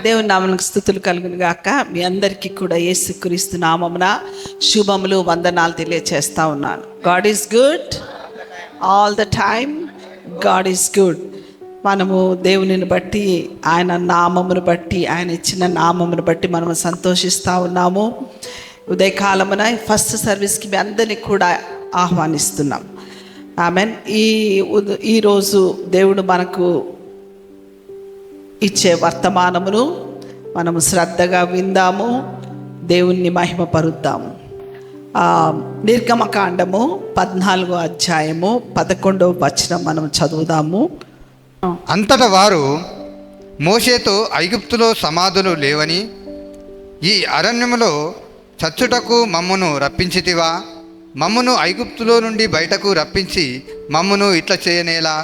దేవుని నామమునకు స్తుతులు కలుగును గాక. మీ అందరికీ కూడా యేసుక్రీస్తు నామమున శుభములు, వందనాలు తెలియచేస్తా ఉన్నాను. God is good all the time. God is good. మనము దేవునిని బట్టి, ఆయన నామమును బట్టి, ఆయన ఇచ్చిన నామమును బట్టి మనము సంతోషిస్తూ ఉన్నాము. ఉదయకాలమున ఫస్ట్ సర్వీస్కి మీ అందరినీ కూడా ఆహ్వానిస్తున్నాం. ఆమెన్. ఈరోజు దేవుడు మనకు ఇచ్చే వర్తమానమును మనము శ్రద్ధగా విందాము, దేవుణ్ణి మహిమపరుద్దాము. నిర్గమకాండము 14వ అధ్యాయము 11వ వచనం మనం చదువుదాము. అంతటా వారు మోషేతో, ఐగుప్తులో సమాధులు లేవని ఈ అరణ్యములో చచ్చుటకు మమ్మును రప్పించితివా? మమ్మును ఐగుప్తులో నుండి బయటకు రప్పించి మమ్మును ఇట్లా చేయనేలా?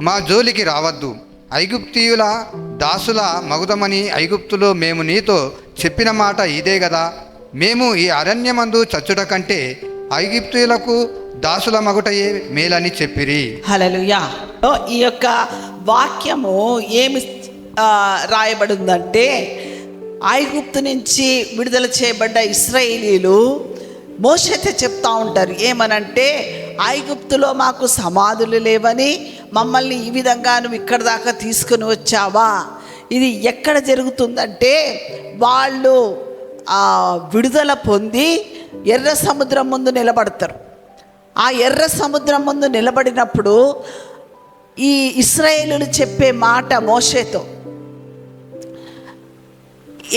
మా జోలికి రావద్దు, ఐగుప్తీయుల దాసుల మగుదమని ఐగుప్తులో మేము నీతో చెప్పిన మాట ఇదే కదా. మేము ఈ అరణ్యమందు చచ్చుట కంటే ఐగుప్తీయులకు దాసుల మగుటయే మేలని చెప్పిరి. హల్లెలూయా. ఈ యొక్క వాక్యము ఏమి రాయబడిందంటే, ఐగుప్తు నుంచి విడుదల చేయబడ్డ ఇశ్రాయేలీలు మోషేతో చెప్తా ఉంటారు. ఏమనంటే, ఐగుప్తులో మాకు సమాధులు లేవని, మమ్మల్ని ఈ విధంగా నువ్వు ఇక్కడి దాకా తీసుకుని వచ్చావా? ఇది ఎక్కడ జరుగుతుందంటే, వాళ్ళు విడుదల పొంది ఎర్ర సముద్రం ముందు నిలబడతారు. ఆ ఎర్ర సముద్రం ముందు నిలబడినప్పుడు ఈ ఇశ్రాయేలీయులు చెప్పే మాట మోషేతో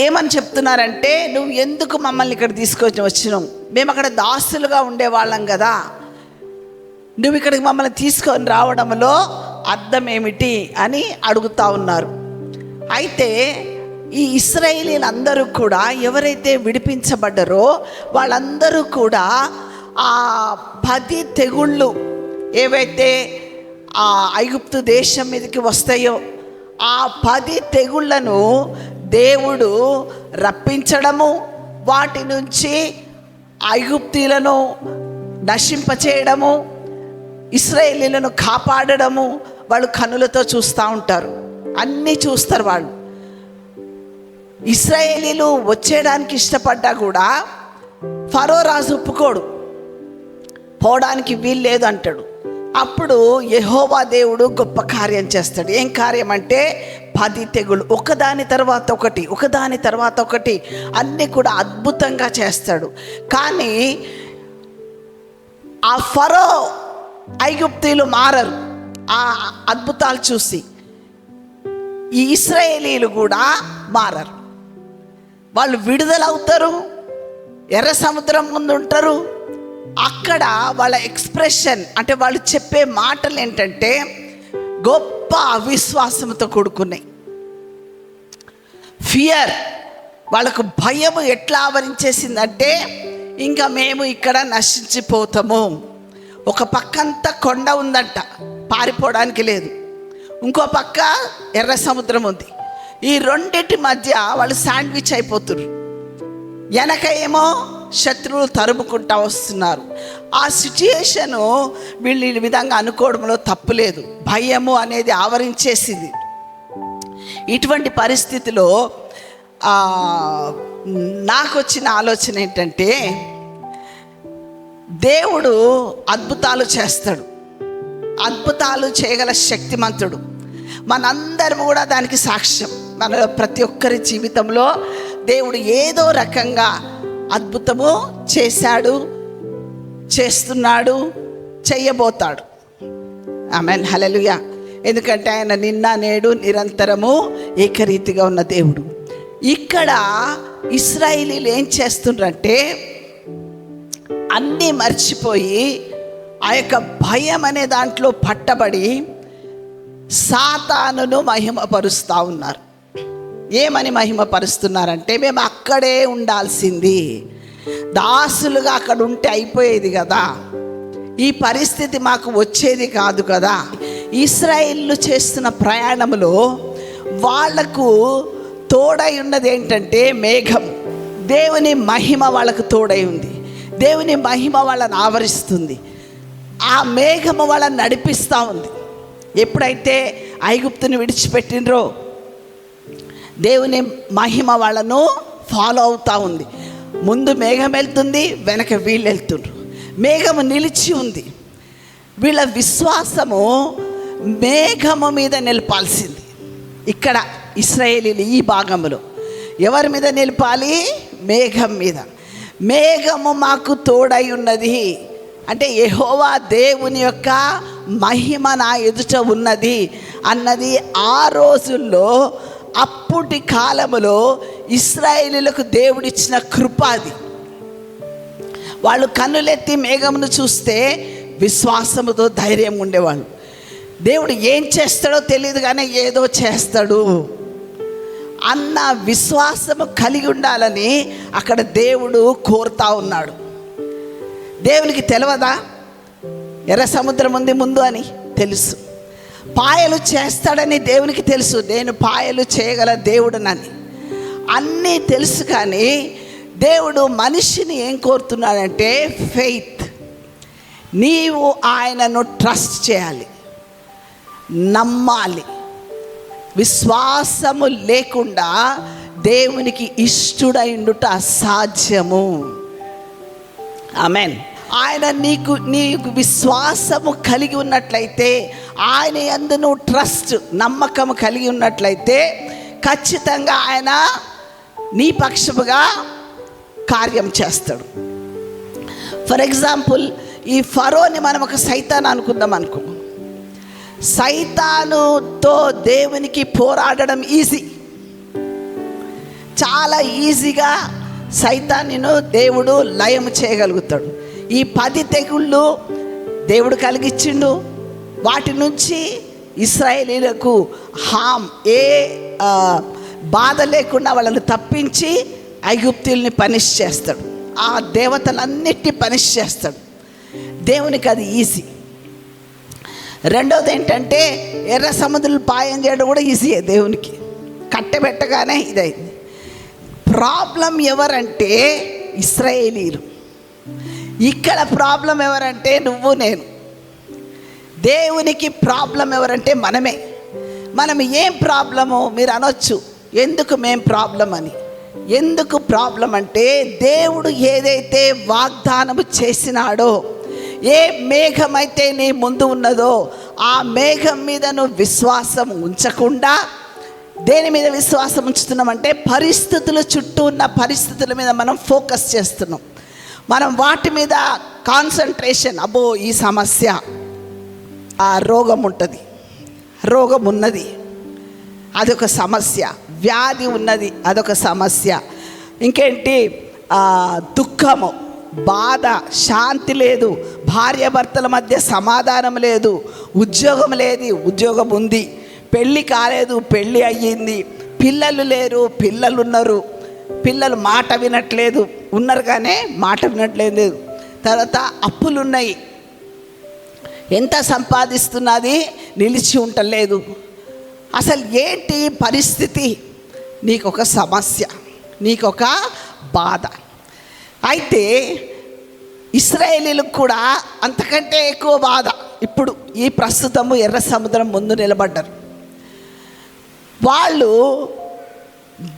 ఏమని చెప్తున్నారంటే, నువ్వు ఎందుకు మమ్మల్ని ఇక్కడ తీసుకొని వచ్చినావు? మేము అక్కడ దాసులుగా ఉండేవాళ్ళం కదా, నువ్వు ఇక్కడికి మమ్మల్ని తీసుకొని రావడంలో అర్థం ఏమిటి అని అడుగుతా ఉన్నారు. అయితే ఈ ఇశ్రాయేలీలందరూ కూడా, ఎవరైతే విడిపించబడ్డారో వాళ్ళందరూ కూడా ఆ 10 తెగుళ్ళు ఏవైతే ఆ ఐగుప్తు దేశం మీదకి వస్తాయో ఆ 10 తెగుళ్లను దేవుడు రప్పించడము, వాటి నుంచి ఐగుప్తీయులను నశింపచేయడము, ఇశ్రాయేలీలను కాపాడడము వాళ్ళు కనులతో చూస్తూ ఉంటారు. అన్నీ చూస్తారు వాళ్ళు. ఇశ్రాయేలీలు వచ్చేయడానికి ఇష్టపడ్డా కూడా ఫరో రాజు ఒప్పుకోడు, పోవడానికి వీలు లేదు అంటాడు. అప్పుడు యెహోవా దేవుడు గొప్ప కార్యం చేస్తాడు. ఏం కార్యం అంటే, 10 తెగులు ఒకదాని తర్వాత ఒకటి, ఒకదాని తర్వాత ఒకటి అన్నీ కూడా అద్భుతంగా చేస్తాడు. కానీ ఆ ఫరో ఐగుప్తీయులు మారరు ఆ అద్భుతాలు చూసి. ఈ ఇశ్రాయేలీలు కూడా మారరు. వాళ్ళు విడుదలవుతారు, ఎర్ర సముద్రం ముందు ఉంటారు. అక్కడ వాళ్ళ ఎక్స్ప్రెషన్ అంటే వాళ్ళు చెప్పే మాటలు ఏంటంటే గొప్ప అవిశ్వాసంతో కూడుకున్నాయి. ఫియర్, వాళ్ళకు భయము ఎట్లా ఆవరించేసిందంటే, ఇంకా మేము ఇక్కడ నశించిపోతాము. ఒక పక్కంతా కొండ ఉందంట, పారిపోవడానికి లేదు. ఇంకో పక్క ఎర్ర సముద్రం ఉంది. ఈ రెండింటి మధ్య వాళ్ళు శాండ్విచ్ అయిపోతున్నారు. వెనక ఏమో శత్రువులు తరుముకుంటా వస్తున్నారు. ఆ సిచ్యుయేషను వీళ్ళు ఈ విధంగా అనుకోవడంలో తప్పులేదు. భయము అనేది ఆవరించేసింది. ఇటువంటి పరిస్థితిలో నాకు వచ్చిన ఆలోచన ఏంటంటే, దేవుడు అద్భుతాలు చేస్తాడు, అద్భుతాలు చేయగల శక్తిమంతుడు. మనందరం కూడా దానికి సాక్ష్యం. మన ప్రతి ఒక్కరి జీవితంలో దేవుడు ఏదో రకంగా అద్భుతము చేశాడు, చేస్తున్నాడు, చేయబోతాడు. ఆమేన్. హల్లెలూయా. ఎందుకంటే ఆయన నిన్న నేడు నిరంతరము ఏకరీతిగా ఉన్న దేవుడు. ఇక్కడ ఇశ్రాయేలీలు ఏం చేస్తుండ్రంటే, అన్నీ మర్చిపోయి ఆ యొక్క భయం అనే దాంట్లో పట్టబడి సాతానును మహిమపరుస్తూ ఉన్నారు. ఏమని మహిమపరుస్తున్నారంటే, మేము అక్కడే ఉండాల్సింది, దాసులుగా అక్కడ ఉంటే అయిపోయేది కదా, ఈ పరిస్థితి మాకు వచ్చేది కాదు కదా. ఇశ్రాయేలు చేస్తున్న ప్రయాణంలో వాళ్లకు తోడై ఉన్నది ఏంటంటే మేఘం. దేవుని మహిమ వాళ్ళకు తోడై ఉంది. దేవుని మహిమ వాళ్ళని ఆవరిస్తుంది. ఆ మేఘము వాళ్ళని నడిపిస్తూ ఉంది. ఎప్పుడైతే ఐగుప్తుని విడిచిపెట్టినరో దేవుని మహిమ వాళ్ళను ఫాలో అవుతూ ఉంది. ముందు మేఘం వెళ్తుంది, వెనక వీళ్ళు వెళ్తుండ్రు. మేఘము నిలిచి ఉంది. వీళ్ళ విశ్వాసము మేఘము మీద నిలపాల్సింది. ఇక్కడ ఇశ్రాయేలీలు ఈ భాగంలో ఎవరి మీద నిలపాలి? మేఘం మీద. మేఘము మాకు తోడై ఉన్నది అంటే యెహోవా దేవుని యొక్క మహిమ నా ఎదుట ఉన్నది అన్నది ఆ రోజుల్లో, అప్పటి కాలములో ఇశ్రాయేలీయులకు దేవుడిచ్చిన కృప అది. వాళ్ళు కన్నులెత్తి మేఘమును చూస్తే విశ్వాసముతో ధైర్యం ఉండేవాళ్ళు. దేవుడు ఏం చేస్తాడో తెలియదు కానీ ఏదో చేస్తాడు అన్న విశ్వాసము కలిగి ఉండాలని అక్కడ దేవుడు కోరుతా ఉన్నాడు. దేవునికి తెలియదా ఎర్ర సముద్రం ఉంది ముందు అని? తెలుసు. పాయలు చేస్తాడని దేవునికి తెలుసు, నేను పాయలు చేయగల దేవుడునని అన్నీ తెలుసు. కానీ దేవుడు మనిషిని ఏం కోరుతున్నాడంటే ఫెయిత్. నీవు ఆయనను ట్రస్ట్ చేయాలి, నమ్మాలి. విశ్వాసము లేకుండా దేవునికి ఇష్టుడైండుట అసాధ్యము. ఆమెన్. ఆయన నీకు విశ్వాసము కలిగి ఉన్నట్లయితే, ఆయన యందు నువ్వు ట్రస్ట్, నమ్మకము కలిగి ఉన్నట్లయితే ఖచ్చితంగా ఆయన నీ పక్షముగా కార్యం చేస్తాడు. ఫర్ ఎగ్జాంపుల్, ఈ ఫరోని మనం ఒక సైతాన్ అనుకుందాం అనుకో. సైతానుతో దేవునికి పోరాడడం ఈజీ, చాలా ఈజీగా సైతానును దేవుడు లయం చేయగలుగుతాడు. ఈ 10 తెగుళ్ళు దేవుడు కలిగించిండు. వాటి నుంచి ఇశ్రాయేలీయులకు ఏ బాధ లేకుండా వాళ్ళని తప్పించి ఐగుప్తీయుల్ని పనిష్ చేస్తాడు. ఆ దేవతలన్నిటిని పనిష్ చేస్తాడు. దేవునికి అది ఈజీ. రెండవది ఏంటంటే, ఎర్ర సముద్రం పాయం చేయడం కూడా ఈజీయే దేవునికి. కట్టబెట్టగానే ఇదైంది. ప్రాబ్లం ఎవరంటే ఇశ్రాయేలీయులు. ఇక్కడ ప్రాబ్లం ఎవరంటే నువ్వు నేను. దేవునికి ప్రాబ్లం ఎవరంటే మనమే. మనం ఏం ప్రాబ్లము మీరు అనొచ్చు, ఎందుకు మేం ప్రాబ్లం అని. ఎందుకు ప్రాబ్లం అంటే, దేవుడు ఏదైతే వాగ్దానము చేసినాడో, ఏ మేఘమైతే నీ ముందు ఉన్నదో ఆ మేఘం మీద నువ్వు విశ్వాసం ఉంచకుండా, దేని మీద విశ్వాసం ఉంచుతున్నామంటే పరిస్థితుల చుట్టూ ఉన్న పరిస్థితుల మీద మనం ఫోకస్ చేస్తున్నాం. మనం వాటి మీద కాన్సన్ట్రేషన్, అబ్బో ఈ సమస్య, ఆ రోగం ఉంటుంది, రోగం ఉన్నది అదొక సమస్య, వ్యాధి ఉన్నది అదొక సమస్య, ఇంకేంటి దుఃఖము, బాధ, శాంతి లేదు, భార్యాభర్తల మధ్య సమాధానం లేదు, ఉద్యోగం లేదు, ఉద్యోగం ఉంది, పెళ్ళి కాలేదు, పెళ్ళి అయ్యింది, పిల్లలు లేరు, పిల్లలు ఉన్నారు, పిల్లలు మాట వినట్లేదు, ఉన్నారు కానీ మాట వినట్లేదు, తర్వాత అప్పులు ఉన్నాయి, ఎంత సంపాదిస్తున్నది నిలిచి ఉండలేదు. అసలు ఏంటి పరిస్థితి? నీకొక సమస్య, నీకొక బాధ. అయితే ఇశ్రాయేలీలకు కూడా అంతకంటే ఎక్కువ బాధ. ఇప్పుడు ఈ ప్రస్తుతము ఎర్ర సముద్రం ముందు నిలబడ్డారు. వాళ్ళు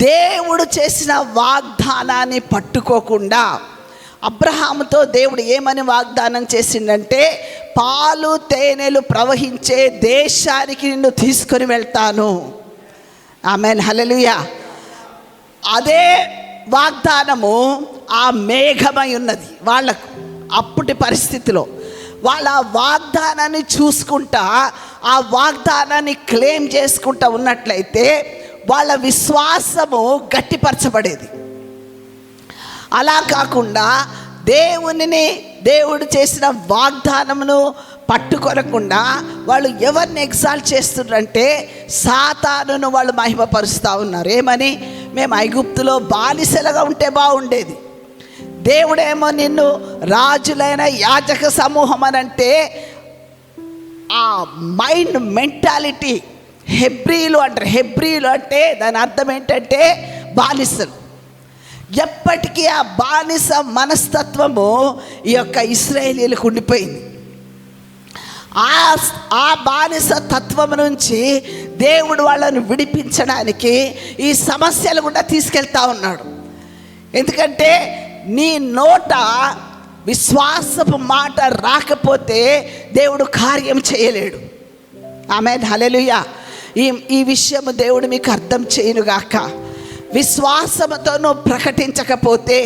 దేవుడు చేసిన వాగ్దానాన్ని పట్టుకోకుండా, అబ్రహాముతో దేవుడు ఏమని వాగ్దానం చేసిండంటే, పాలు తేనెలు ప్రవహించే దేశానికి నిన్ను తీసుకొని వెళ్తాను. ఆమేన్, హల్లెలూయా. అదే వాగ్దానము ఆ మేఘమై ఉన్నది వాళ్ళకు. అప్పటి పరిస్థితిలో వాళ్ళ వాగ్దానాన్ని చూసుకుంటా, ఆ వాగ్దానాన్ని క్లెయిమ్ చేసుకుంటా ఉన్నట్లయితే వాళ్ళ విశ్వాసము గట్టిపరచబడేది. అలా కాకుండా దేవుడు చేసిన వాగ్దానమును పట్టుకొనకుండా వాళ్ళు ఎవరిని ఎగ్జాల్ట్ చేస్తున్నారంటే సాతానును వాళ్ళు మహిమపరుస్తూ ఉన్నారు. ఏమని? మేము ఐగుప్తులో బానిసలుగా ఉంటే బాగుండేది, దేవుడేమో నిన్ను రాజులైన యాజక సమూహం అని అంటే, ఆ మైండ్ మెంటాలిటీ హెబ్రీలు అంటారు. హెబ్రీలు అంటే దాని అర్థం ఏంటంటే బానిసలు. ఎప్పటికీ ఆ బానిస మనస్తత్వము ఈ యొక్క ఇశ్రాయేలీయులకు ఉండిపోయింది. ఆ బానిస తత్వం నుంచి దేవుడు వాళ్ళను విడిపించడానికి ఈ సమస్యలు కూడా తీసుకెళ్తా ఉన్నాడు. ఎందుకంటే నీ నోట విశ్వాసపు మాట రాకపోతే దేవుడు కార్యం చేయలేడు. ఆమేన్, హల్లెలూయా. ఈ విషయము దేవుడు మీకు అర్థం చేయనుగాక. విశ్వాసముతో నువ్వు ప్రకటించకపోతే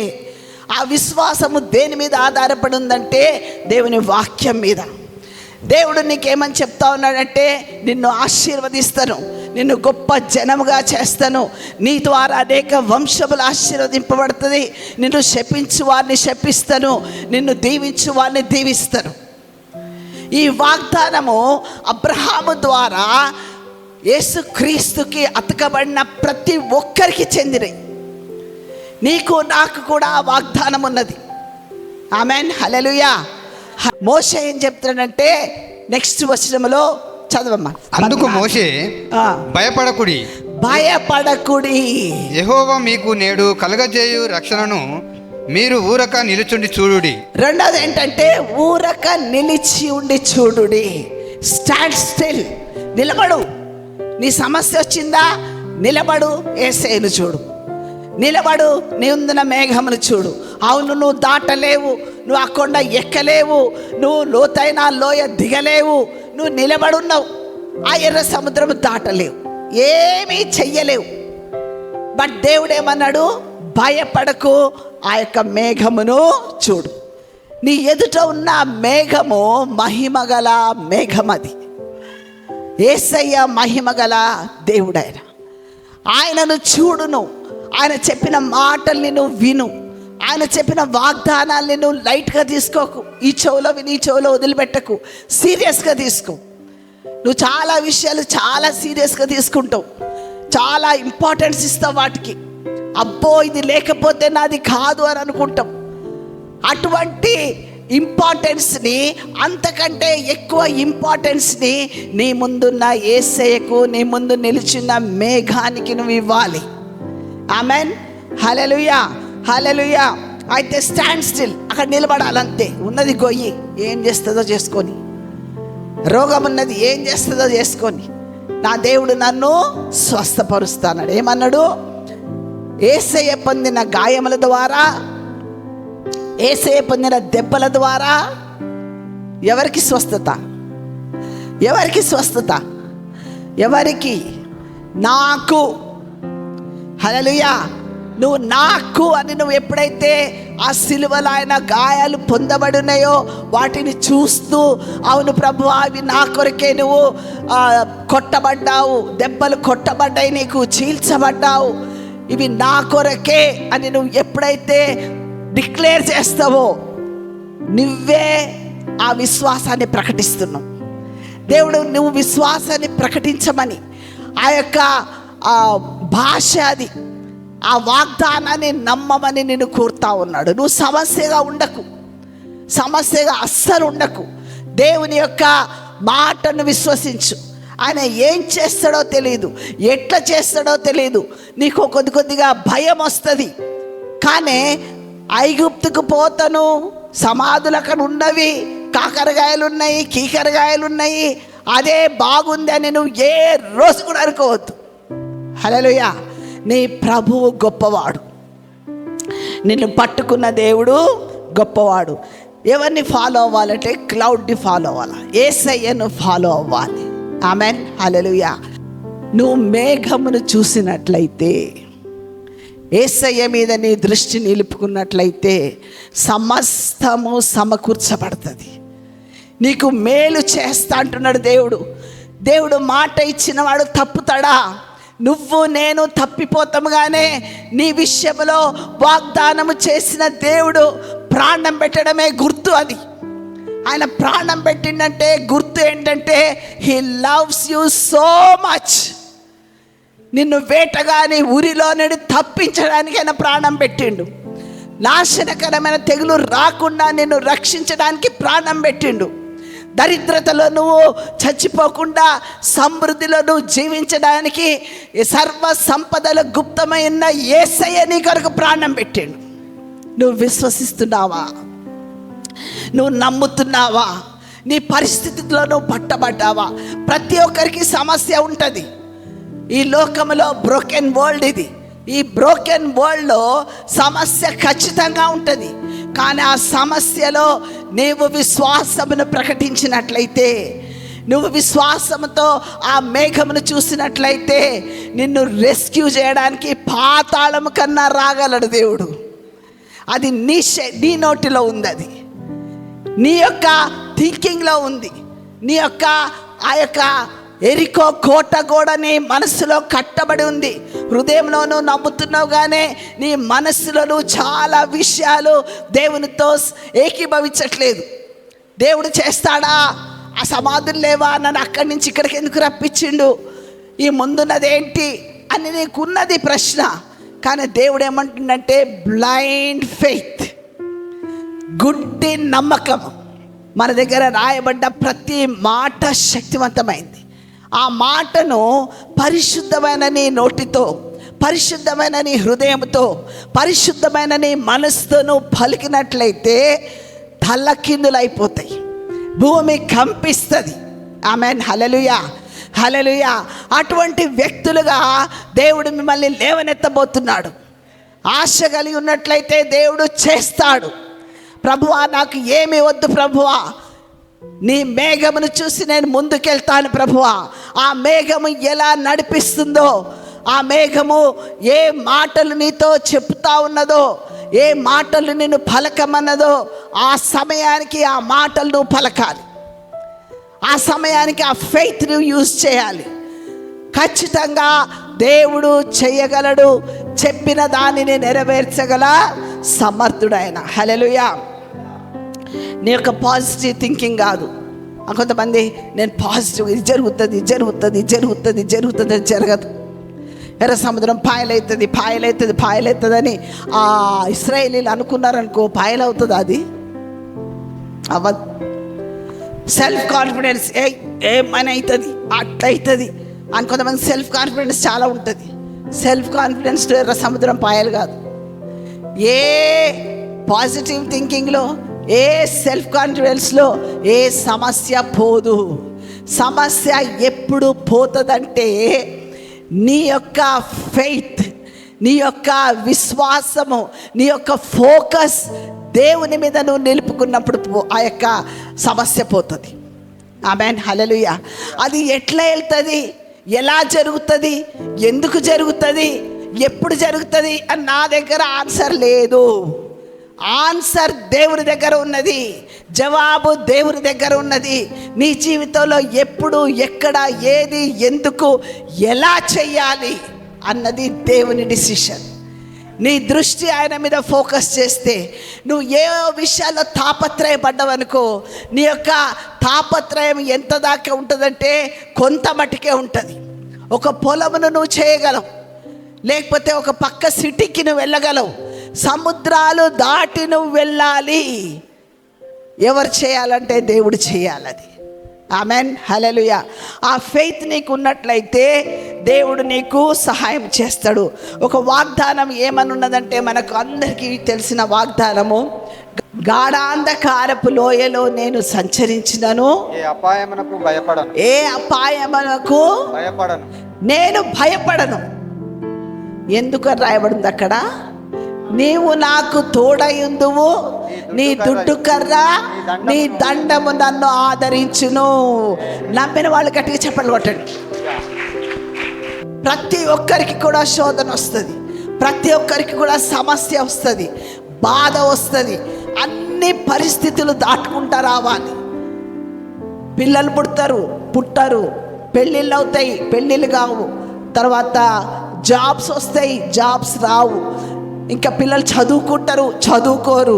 ఆ విశ్వాసము దేని మీద ఆధారపడి ఉందంటే దేవుని వాక్యం మీద. దేవుడు నీకేమని చెప్తా ఉన్నాడంటే, నిన్ను ఆశీర్వదిస్తాను, నిన్ను గొప్ప జనముగా చేస్తాను, నీ ద్వారా అనేక వంశములు ఆశీర్వదింపబడుతుంది, నిన్ను శపించు వారిని శపిస్తాను, నిన్ను దీవించు వారిని దీవిస్తాను. ఈ వాగ్దానము అబ్రహాము ద్వారా యేసుక్రీస్తుకి అతకబడిన ప్రతి ఒక్కరికి చెందినవి. నీకు నాకు కూడా వాగ్దానం ఉన్నది. ఆమేన్, హల్లెలూయా. మోషే ఏం చెప్తాడంటే నెక్స్ట్ వచనంలో చదవమ్మా. అందుకు మోషే, భయపడకుడి యెహోవా మీకు నేడు కలుగజేయు రక్షణను మీరు ఊరక నిలుచుండి చూడుడి. రెండోది ఏంటంటే ఊరక నిలిచి ఉండి చూడుడి. స్టాండ్ స్టిల్, నిలబడు. నీ సమస్య వచ్చిందా, నిలబడు, యేసేయును చూడు. నిలబడు, నీ ఉందిన మేఘమును చూడు. అవును, నువ్వు దాటలేవు, నువ్వు ఆ కొండ ఎక్కలేవు, నువ్వు లోతైన లోయ దిగలేవు, నువ్వు నిలబడున్నావు. ఆ ఎర్ర సముద్రము దాటలేవు, ఏమీ చెయ్యలేవు. బట్ దేవుడు ఏమన్నాడు, భయపడకు, ఆ యొక్క మేఘమును చూడు. నీ ఎదుట ఉన్న మేఘము మహిమగల మేఘం. అది యేసయ్య మహిమగల దేవుడు. ఆయనను చూడును, ఆయన చెప్పిన మాటల్ని నువ్వు విను, ఆయన చెప్పిన వాగ్దానాల్ని నువ్వు లైట్గా తీసుకోకు. ఈ చెవులో విని ఈ చెవులో వదిలిపెట్టకు, సీరియస్గా తీసుకో. నువ్వు చాలా విషయాలు చాలా సీరియస్గా తీసుకుంటావు, చాలా ఇంపార్టెన్స్ ఇస్తావు వాటికి. అబ్బో ఇది లేకపోతే నాది కాదు అని అనుకుంటాం. అటువంటి ఇంపార్టెన్స్ని, అంతకంటే ఎక్కువ ఇంపార్టెన్స్ని నీ ముందున్న యేసయ్యకు, నీ ముందు నిలిచిన మేఘానికి నువ్వు ఇవ్వాలి. ఆమెన్, హల్లెలూయా, హల్లెలూయా. అయితే స్టాండ్ స్టిల్, అక్కడ నిలబడాలంతే. ఉన్నది గొయ్యి, ఏం చేస్తుందో చేసుకొని. రోగం ఉన్నది, ఏం చేస్తుందో చేసుకొని. నా దేవుడు నన్ను స్వస్థపరుస్తాడు. ఏమన్నాడు, యేసయ్య పొందిన గాయముల ద్వారా, యేసయ్య పొందిన దెబ్బల ద్వారా ఎవరికి స్వస్థత? ఎవరికి స్వస్థత? ఎవరికి? నాకు. హల్లెలూయా. నువ్వు నాకు అని నువ్వు ఎప్పుడైతే ఆ సిలువలో ఆయన గాయాలు పొందబడినాయో వాటిని చూస్తూ, అవును ప్రభు, అవి నా కొరకే, నువ్వు కొట్టబడ్డావు, దెబ్బలు కొట్టబడ్డాయి, నీకు చీల్చబడ్డావు, ఇవి నా కొరకే అని నువ్వు ఎప్పుడైతే డిక్లేర్ చేస్తావో నువ్వే ఆ విశ్వాసాన్ని ప్రకటిస్తున్నావు. దేవుడు నువ్వు విశ్వాసాన్ని ప్రకటించమని, ఆ యొక్క భాష అది, ఆ వాగ్దానాన్ని నమ్మమని నిన్ను కోరుతా ఉన్నాడు. నువ్వు సమస్యగా ఉండకు, సమస్యగా అస్సలు ఉండకు. దేవుని యొక్క మాటను విశ్వసించు. ఆయన ఏం చేస్తాడో తెలియదు, ఎట్లా చేస్తాడో తెలియదు. నీకు కొద్దిగా భయం వస్తుంది. కానీ ఐగుప్తుకు పోతాను, సమాధులు అక్కడ ఉన్నవి, కాకరకాయలు ఉన్నాయి, కీకరకాయలు ఉన్నాయి, అదే బాగుంది అని నువ్వు ఏ రోజు కూడా అనుకోవద్దు. హల్లెలూయా. నీ ప్రభువు గొప్పవాడు, నిన్ను పట్టుకున్న దేవుడు గొప్పవాడు. ఎవరిని ఫాలో అవ్వాలంటే క్లౌడ్ని ఫాలో అవ్వాలి, యేసయ్యను ఫాలో అవ్వాలి. ఆమెన్, హల్లెలూయా. నువ్వు మేఘమును చూసినట్లయితే, యేసయ్య మీద నీ దృష్టి నిలుపుకున్నట్లయితే సమస్తము సమకూర్చబడుతుంది. నీకు మేలు చేస్తా అంటున్నాడు దేవుడు. దేవుడు మాట ఇచ్చినవాడు తప్పుతాడా? నువ్వు నేను తప్పిపోతాము. కానీ నీ విషయంలో వాగ్దానము చేసిన దేవుడు ప్రాణం పెట్టడమే గుర్తు. అది ఆయన ప్రాణం పెట్టిందంటే గుర్తు ఏంటంటే he loves you so much. నిన్ను వేటగాని ఉరిలో నుండి తప్పించడానికి ఆయన ప్రాణం పెట్టిండు. నాశనకరమైన తెగులు రాకుండా నిన్ను రక్షించడానికి ప్రాణం పెట్టిండు. దరిద్రతలో నువ్వు చచ్చిపోకుండా సమృద్ధిలో నువ్వు జీవించడానికి సర్వ సంపదల గుప్తమైన యేసయ్య నీ కొరకు ప్రాణం పెట్టిండు. నువ్వు విశ్వసిస్తున్నావా? నువ్వు నమ్ముతున్నావా? నీ పరిస్థితిలో నువ్వు పట్టబడ్డావా? ప్రతి ఒక్కరికి సమస్య ఉంటుంది. ఈ లోకంలో బ్రోకెన్ వరల్డ్ ఇది. ఈ బ్రోకెన్ వరల్డ్లో సమస్య ఖచ్చితంగా ఉంటుంది. కానీ ఆ సమస్యలో నీవు విశ్వాసమును ప్రకటించినట్లయితే, నువ్వు విశ్వాసంతో ఆ మేఘమును చూసినట్లయితే నిన్ను రెస్క్యూ చేయడానికి పాతాళము కన్నా రాగలడు దేవుడు. అది నీ నోటిలో ఉంది, అది నీ యొక్క థింకింగ్లో ఉంది. నీ యొక్క ఆ యొక్క ఎరికో కోట కూడా నీ మనస్సులో కట్టబడి ఉంది. హృదయంలోనూ నమ్ముతున్నావు, కానీ నీ మనస్సులో చాలా విషయాలు దేవునితో ఏకీభవించట్లేదు. దేవుడు చేస్తాడా? ఆ సమాధులు లేవా? నన్ను అక్కడి నుంచి ఇక్కడికి ఎందుకు రప్పించిండు? ఈ ముందున్నది ఏంటి అని నీకున్నది ప్రశ్న. కానీ దేవుడు ఏమంటుండంటే బ్లైండ్ ఫెయిత్, గుడ్డి నమ్మకం. మన దగ్గర రాయబడ్డ ప్రతి మాట శక్తివంతమైంది. ఆ మాటను పరిశుద్ధమైన నీ నోటితో, పరిశుద్ధమైన నీ హృదయంతో, పరిశుద్ధమైన నీ మనసుతో పలికినట్లయితే తల్లకిందులైపోతాయి, భూమి కంపిస్తుంది. ఆమెన్. హల్లెలూయా, హల్లెలూయా. అటువంటి వ్యక్తులుగా దేవుడు మిమ్మల్ని లేవనెత్తబోతున్నాడు. ఆశ కలిగి ఉన్నట్లయితే దేవుడు చేస్తాడు. ప్రభువా, నాకు ఏమి వద్దు ప్రభువా, నీ మేఘమును చూసి నేను ముందుకెళ్తాను ప్రభువా. ఆ మేఘము ఎలా నడిపిస్తుందో, ఆ మేఘము ఏ మాటలు నీతో చెప్తా ఉన్నదో, ఏ మాటలు నిన్ను పలకమన్నదో, ఆ సమయానికి ఆ మాటలు నువ్వు పలకాలి. ఆ సమయానికి ఆ ఫెయిత్ నువ్వు యూజ్ చేయాలి. ఖచ్చితంగా దేవుడు చేయగలడు. చెప్పిన దానిని నెరవేర్చగల సమర్థుడైన. హల్లెలూయా. నీ యొక్క పాజిటివ్ థింకింగ్ కాదు. కొంతమంది నేను పాజిటివ్, ఇది జరుగుతుంది జరుగుతుంది జరుగుతుంది జరుగుతుంది, జరగదు. ఎర్ర సముద్రం పాయలవుతుంది అని ఆ ఇశ్రాయేలీలు అనుకున్నారనుకో, పాయలవుతుంది. అది అవ్వదు. సెల్ఫ్ కాన్ఫిడెన్స్, ఏమైనా అవుతుంది అట్లయితుంది అని కొంతమంది సెల్ఫ్ కాన్ఫిడెన్స్ చాలా ఉంటుంది. సెల్ఫ్ కాన్ఫిడెన్స్లో ఎర్ర సముద్రం పాయలు కాదు. ఏ పాజిటివ్ థింకింగ్లో, ఏ సెల్ఫ్ కాన్ఫిడెన్స్లో ఏ సమస్య పోదు. సమస్య ఎప్పుడు పోతుందంటే నీ యొక్క ఫెయిత్, నీ యొక్క విశ్వాసము, నీ యొక్క ఫోకస్ దేవుని మీద నువ్వు నిలుపుకున్నప్పుడు ఆ యొక్క సమస్య పోతుంది. ఆమేన్. హల్లెలూయా. అది ఎట్లా వెళ్తుంది, ఎలా జరుగుతుంది, ఎందుకు జరుగుతుంది, ఎప్పుడు జరుగుతుంది అని నా దగ్గర ఆన్సర్ లేదు. ఆన్సర్ దేవుని దగ్గర ఉన్నది, జవాబు దేవుని దగ్గర ఉన్నది. నీ జీవితంలో ఎప్పుడు, ఎక్కడ, ఏది, ఎందుకు, ఎలా చెయ్యాలి అన్నది దేవుని డిసిషన్. నీ దృష్టి ఆయన మీద ఫోకస్ చేస్తే, నువ్వు ఏ విషయాల్లో తాపత్రయపడ్డావనుకో, నీ యొక్క తాపత్రయం ఎంత దాకా ఉంటుందంటే కొంత మటుకే ఉంటుంది. ఒక పొలమును నువ్వు చేయగలవు, లేకపోతే ఒక పక్క సిటీకి నువ్వు వెళ్ళగలవు. సముద్రాలు దాటి నువ్వు వెళ్ళాలి. ఎవరు చేయాలంటే దేవుడు చేయాలది. ఆమెన్. హల్లెలూయా. ఆ ఫెయిత్ నీకు ఉన్నట్లయితే దేవుడు నీకు సహాయం చేస్తాడు. ఒక వాగ్దానం ఏమనున్నదంటే, మనకు అందరికీ తెలిసిన వాగ్దానము, గాఢాంధకారపు లోయలో నేను సంచరించినను ఏ అపాయమునకు భయపడను, నేను భయపడను. ఎందుకు రాయబడింది అక్కడ? నీవు నాకు తోడయుందువు, నీ దుడ్డు కర్ర, నీ దండము నన్ను ఆదరించును. నమ్మిన వాళ్ళు గట్టిగా చెప్పలు కొట్టండి. ప్రతి ఒక్కరికి కూడా శోధన వస్తుంది, ప్రతి ఒక్కరికి కూడా సమస్య వస్తుంది, బాధ వస్తుంది. అన్ని పరిస్థితులు దాటుకుంటా రావాలి. పిల్లలు పుట్టరు, పెళ్ళిళ్ళు అవుతాయి, పెళ్ళిళ్ళు కావు. తర్వాత జాబ్స్ వస్తాయి, జాబ్స్ రావు. ఇంకా పిల్లలు చదువుకోరు.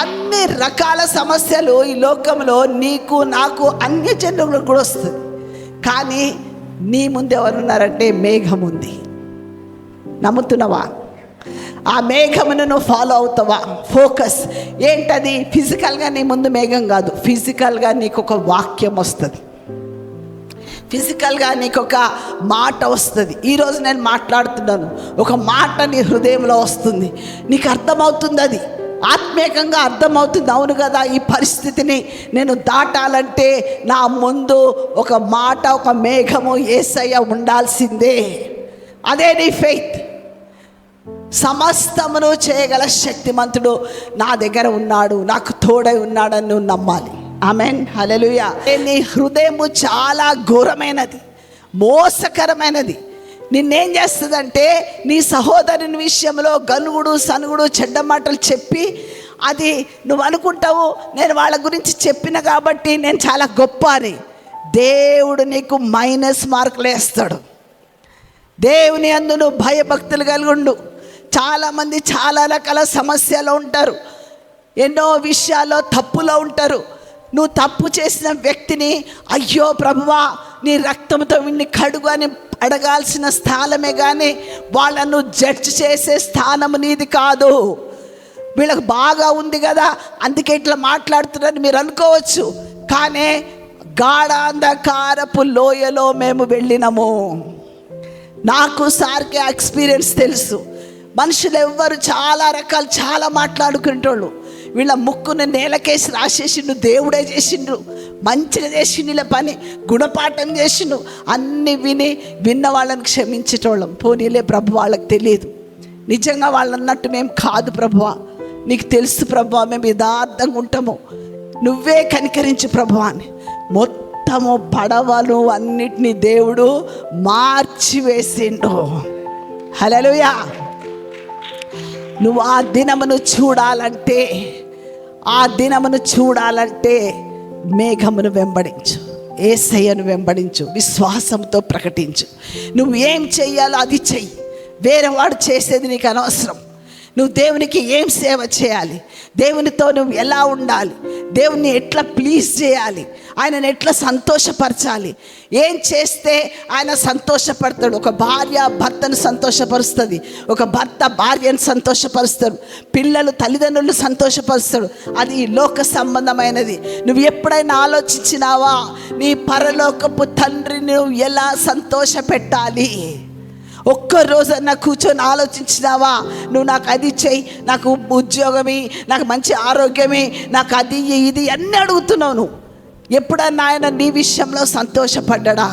అన్ని రకాల సమస్యలు ఈ లోకంలో నీకు, నాకు, అన్య జనులకు కూడా వస్తుంది. కానీ నీ ముందు ఎవరున్నారంటే మేఘం ఉంది. నమ్ముతున్నావా? ఆ మేఘమును నువ్వు ఫాలో అవుతావా? ఫోకస్ ఏంటది? ఫిజికల్గా నీ ముందు మేఘం కాదు, ఫిజికల్గా నీకు ఒక వాక్యం వస్తుంది, ఫిజికల్గా నీకు ఒక మాట వస్తుంది. ఈరోజు నేను మాట్లాడుతున్నాను, ఒక మాట నీ హృదయంలో వస్తుంది, నీకు అర్థమవుతుంది. అది ఆత్మీయంగా అర్థమవుతుంది. అవును కదా, ఈ పరిస్థితిని నేను దాటాలంటే నా ముందు ఒక మాట, ఒక మేఘము, యేసయ్య ఉండాల్సిందే. అదే నీ ఫెయిత్. సమస్తమును చేయగల శక్తిమంతుడు నా దగ్గర ఉన్నాడు, నాకు తోడై ఉన్నాడని నువ్వు నమ్మాలి. ఆమెన్, హల్లెలూయా. నీ హృదయము చాలా ఘోరమైనది, మోసకరమైనది. నిన్నేం చేస్తుందంటే నీ సహోదరుని విషయంలో గనుగుడు సనుగుడు చెడ్డ మాటలు చెప్పి, అది నువ్వు అనుకుంటావు నేను వాళ్ళ గురించి చెప్పిన కాబట్టి నేను చాలా గొప్ప అని. దేవుడు నీకు మైనస్ మార్కులు వేస్తాడు. దేవుని యందు నువ్వు భయభక్తులు కలిగి ఉండు. చాలామంది చాలా రకాల సమస్యలు ఉంటారు, ఎన్నో విషయాల్లో తప్పులో ఉంటారు. నువ్వు తప్పు చేసిన వ్యక్తిని అయ్యో ప్రభువా నీ రక్తంతో వీడిని కడుగు అని అడగాల్సిన స్థానమే కానీ వాళ్ళను జడ్జ్ చేసే స్థానం నీది కాదు. వీళ్ళకి బాగా ఉంది కదా అందుకే ఇట్లా మాట్లాడుతున్నారని మీరు అనుకోవచ్చు. కానీ గాఢాంధకారపు లోయలో మేము వెళ్ళినాము. నాకు సార్కి ఎక్స్పీరియన్స్ తెలుసు. మనుషులు ఎవ్వరు చాలా రకాలు చాలా మాట్లాడుకుంటోళ్ళు. వీళ్ళ ముక్కును నేలకేసి రాసేసిండు, దేవుడే చేసిండు, మంచిగా చేసిండు, ఇలా పని గుణపాఠం చేసిండు. అన్నీ విన్న వాళ్ళని క్షమించేటోళ్ళం. పోనీలే ప్రభు, వాళ్ళకి తెలియదు నిజంగా వాళ్ళు అన్నట్టు మేము కాదు ప్రభువా, నీకు తెలుసు ప్రభువా, మేము యథార్థంగా ఉంటాము, నువ్వే కనికరించు ప్రభువా అని. మొత్తము పడవలు అన్నిటినీ దేవుడు మార్చివేసిండు. హల్లెలూయా. నువ్వు ఆ దినమును చూడాలంటే మేఘమును వెంబడించు, యేసయ్యను వెంబడించు, విశ్వాసంతో ప్రకటించు. నువ్వు ఏం చెయ్యాలో అది చెయ్యి. వేరే వాడు చేసేది నీకు అనవసరం. నువ్వు దేవునికి ఏం సేవ చేయాలి, దేవునితో నువ్వు ఎలా ఉండాలి, దేవుని ఎట్లా ప్లీజ్ చేయాలి, ఆయనను ఎట్లా సంతోషపరచాలి, ఏం చేస్తే ఆయన సంతోషపడతాడు. ఒక భార్య భర్తను సంతోషపరుస్తుంది, ఒక భర్త భార్యను సంతోషపరుస్తాడు, పిల్లలు తల్లిదండ్రులు సంతోషపరుస్తాడు. అది లోక సంబంధమైనది. నువ్వు ఎప్పుడైనా ఆలోచించినావా నీ పరలోకపు తండ్రిని నువ్వు ఎలా సంతోష పెట్టాలి? ఒక్కరోజన్నా కూర్చొని ఆలోచించినావా? నువ్వు నాకు అది చెయ్యి, నాకు ఉద్యోగమే, నాకు మంచి ఆరోగ్యమే, నాకు అది ఇది అన్నీ అడుగుతున్నావు. నువ్వు ఎప్పుడన్నా ఆయన నీ విషయంలో సంతోషపడ్డా?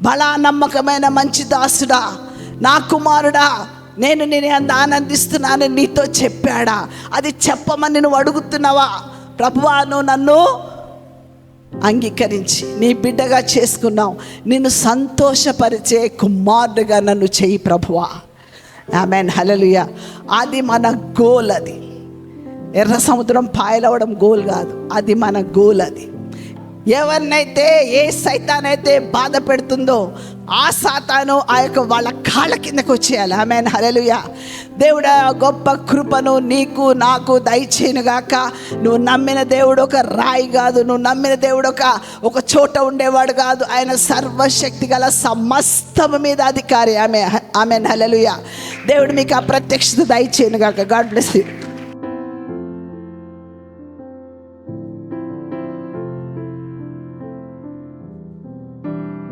బలా నమ్మకమైన మంచి దాసుడా, నా కుమారుడా, నేను ఆనందిస్తున్నాను నీతో చెప్పాడా? అది చెప్పమని నువ్వు అడుగుతున్నావా? ప్రభువా, నువ్వు నన్ను అంగీకరించి నీ బిడ్డగా చేసుకున్నావు, నిన్ను సంతోషపరిచే కుమారుడుగా నన్ను చెయ్యి ప్రభువా. ఆమేన్, హల్లెలూయా. అది మన గోల్. అది ఎర్ర సముద్రం పాయలవడం గోల్ కాదు, అది మన గోల్. అది ఎవరినైతే ఏ సైతానైతే బాధ పెడుతుందో ఆ సాతాను ఆ యొక్క వాళ్ళ కాళ్ళ కిందకు వచ్చేయాలి. ఆమేన్, హల్లెలూయా. దేవుడు గొప్ప కృపను నీకు నాకు దయచేయునుగాక. నువ్వు నమ్మిన దేవుడు ఒక రాయి కాదు, నువ్వు నమ్మిన దేవుడు ఒక చోట ఉండేవాడు కాదు. ఆయన సర్వశక్తి గల సమస్తము మీద అధికారి. ఆమేన్, హల్లెలూయా. దేవుడు మీకు ఆ ప్రత్యక్షత దయచేయునుగాక. God bless you.